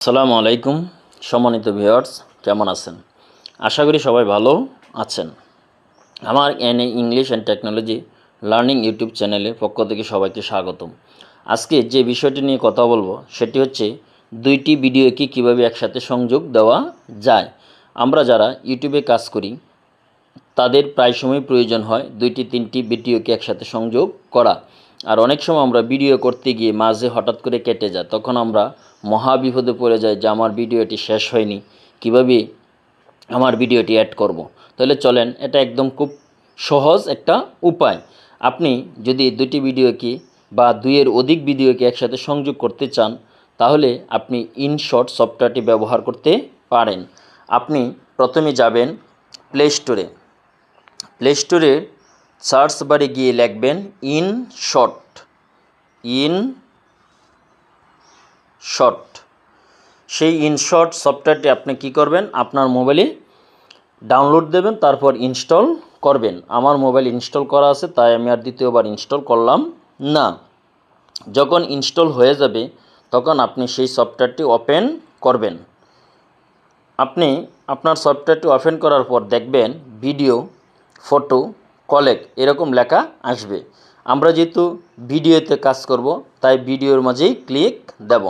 আসসালামু আলাইকুম সম্মানিত ভিউয়ার্স, কেমন আছেন? আশা করি সবাই ভালো আছেন। আমার N A English and technology learning YouTube চ্যানেলের পক্ষ থেকে সবাইকে স্বাগতম। আজকে যে বিষয়টি নিয়ে কথা বলবো সেটি হচ্ছে দুইটি ভিডিওকে কিভাবে একসাথে সংযোগ দেওয়া যায়। আমরা যারা ইউটিউবে কাজ করি তাদের প্রায় সময় প্রয়োজন হয় দুইটি তিনটি ভিডিওকে একসাথে সংযোগ করা। আর অনেক সময় আমরা ভিডিও করতে গিয়ে মাঝে হঠাৎ করে কেটে যায়, তখন আমরা মহা বিপদে পড়ে যাই যে আমার ভিডিওটি শেষ হয়নি, কিভাবে আমার ভিডিওটি অ্যাড করব। তাহলে চলেন, এটা একদম খুব সহজ একটা উপায়। আপনি যদি দুটি ভিডিওকে বা দুইয়ের অধিক ভিডিওকে একসাথে সংযোগ করতে চান, তাহলে আপনি ইনশর্ট সফটওয়্যারটি ব্যবহার করতে পারেন। আপনি প্রথমে যাবেন প্লে স্টোরে। প্লে স্টোরে সার্চ বারে গিয়ে লিখবেন ইনশর্ট। সেই ইনশর্ট সফটওয়্যারটি আপনি কি করবেন, আপনার মোবাইলে ডাউনলোড দেবেন, তারপর ইনস্টল করবেন। আমার মোবাইল ইনস্টল করা আছে, তাই আমি আর দ্বিতীয়বার ইনস্টল করলাম না। যখন ইনস্টল হয়ে যাবে তখন আপনি সেই সফটওয়্যারটি ওপেন করবেন। আপনি আপনার সফটওয়্যারটি ওপেন করার পর দেখবেন ভিডিও, ফটো, কলেক্ট এরকম লেখা আসবে। আমরা যেহেতু ভিডিওতে কাজ করব, তাই ভিডিওর মাঝেই ক্লিক দেব।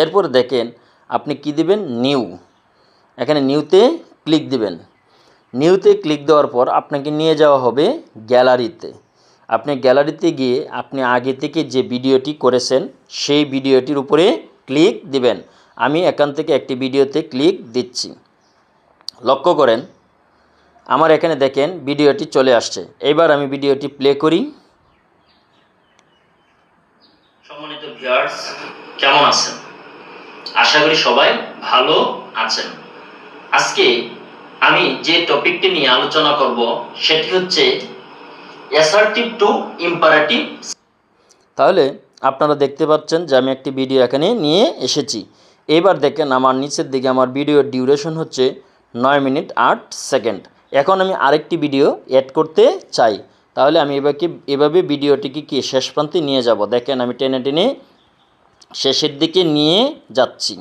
এরপর দেখেন আপনি কি দিবেন, নিউ। এখানে নিউতে ক্লিক দিবেন। নিউতে ক্লিক দেওয়ার পর আপনাকে নিয়ে যাওয়া হবে গ্যালারিতে। আপনি গ্যালারিতে গিয়ে আপনি আগে থেকে যে ভিডিওটি করেছেন সেই ভিডিওটির উপরে ক্লিক দিবেন। আমি এখান থেকে একটি ভিডিওতে ক্লিক দিচ্ছি। লক্ষ্য করেন আমার এখানে দেখেন ভিডিওটি চলে আসছে। এবার আমি ভিডিওটি প্লে করি। সম্মানিত ভিউয়ার্স, কেমন আছেন? আশা করি সবাই ভালো আছেন। আজকে আমি যে টপিকটি নিয়ে আলোচনা করব সেটি হচ্ছে অ্যাসার্টিভ টু ইম্পারেটিভ। তাহলে আপনারা দেখতে পাচ্ছেন যে আমি একটি ভিডিও এখানে নিয়ে এসেছি। এবার দেখেন আমার নিচের দিকে আমার ভিডিওর ডিউরেশন হচ্ছে 9 মিনিট 8 সেকেন্ড। এখন আমি আরেকটি ভিডিও অ্যাড করতে চাই, তাহলে আমি এভাবে ভিডিওটিকে কি শেষ প্রান্তে নিয়ে যাব। দেখেন আমি টেনে টেনে শেষের দিকে নিয়ে যাচ্ছি।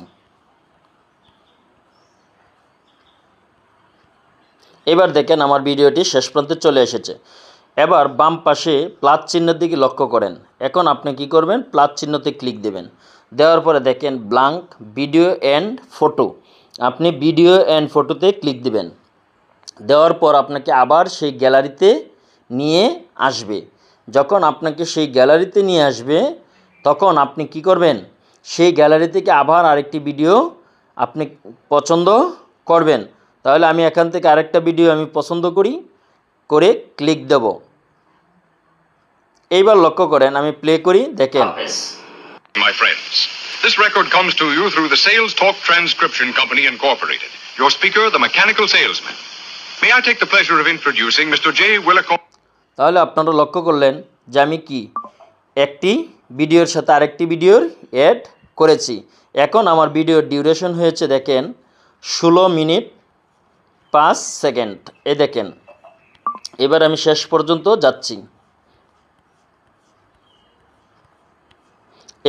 এবার দেখেন আমার ভিডিওটি শেষ প্রান্তে চলে এসেছে। এবার বাম পাশে প্লাস চিহ্নের দিকে লক্ষ্য করেন। এখন আপনি কি করবেন, প্লাস চিহ্নতে ক্লিক দেবেন। দেওয়ার পরে দেখেন ব্ল্যাঙ্ক ভিডিও অ্যান্ড ফটো। আপনি ভিডিও অ্যান্ড ফটোতে ক্লিক দিবেন। দেওয়ার পর আপনাকে আবার সেই গ্যালারিতে নিয়ে আসবে। যখন আপনাকে সেই গ্যালারিতে নিয়ে আসবে তখন আপনি কি করবেন, সেই গ্যালারি থেকে আবার আরেকটি ভিডিও আপনি পছন্দ করবেন। তাহলে আমি এখান থেকে আরেকটা ভিডিও আমি পছন্দ করে ক্লিক দেব। এইবার লক্ষ্য করেন আমি প্লে করি, দেখেন। My friends, this record comes to you through the Sales Talk Transcription Company Incorporated. Your speaker, the mechanical salesman. May I take the pleasure of introducing Mr. J. Willicombe? তাহলে আপনারা লক্ষ্য করলেন যে আমি কি একটি ভিডিওর সাথে আরেকটি ভিডিওর অ্যাড করেছি। এখন আমার ভিডিওর ডিউরেশন হয়েছে দেখেন 16 মিনিট 5 সেকেন্ড। এ দেখেন এবার আমি শেষ পর্যন্ত যাচ্ছি।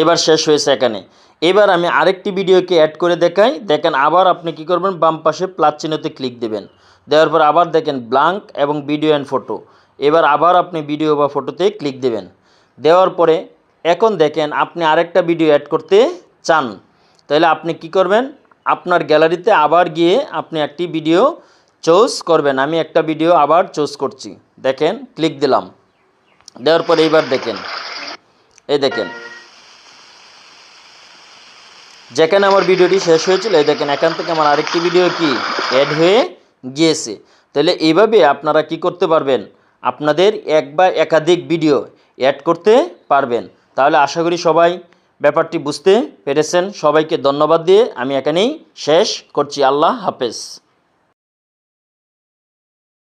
এবার শেষ হয়েছে এখানে। এবার আমি আরেকটি ভিডিওকে অ্যাড করে দেখাই। দেখেন আবার আপনি কি করবেন, বাম পাশে প্লাস চিহ্নতে ক্লিক দেবেন। দেওয়ার পর আবার দেখেন ব্ল্যাঙ্ক এবং ভিডিও অ্যান্ড ফটো। এবার আবার আপনি ভিডিও বা ফটোতে ক্লিক দেবেন। দেওয়ার পরে এখন দেখেন আপনি আরেকটা ভিডিও অ্যাড করতে চান, তাহলে আপনি কি করবেন, আপনার গ্যালারিতে আবার গিয়ে আপনি একটি ভিডিও চুজ করবেন। আমি একটা ভিডিও আবার চুজ করছি। দেখেন ক্লিক দিলাম। দেওয়ার পরে এইবার দেখেন, এই দেখেন যেখানে আমার ভিডিওটি শেষ হয়েছিল, এই দেখেন এখান থেকে আমার আরেকটি ভিডিও কি অ্যাড হয়ে গিয়েছে। তাহলে এইভাবে আপনারা কি করতে পারবেন, আপনাদের এক বা একাধিক ভিডিও অ্যাড করতে পারবেন। তাহলে আশা করি সবাই ব্যাপারটি বুঝতে পেরেছেন। সবাইকে ধন্যবাদ দিয়ে আমি এখানেই শেষ করছি। আল্লাহ হাফেজ।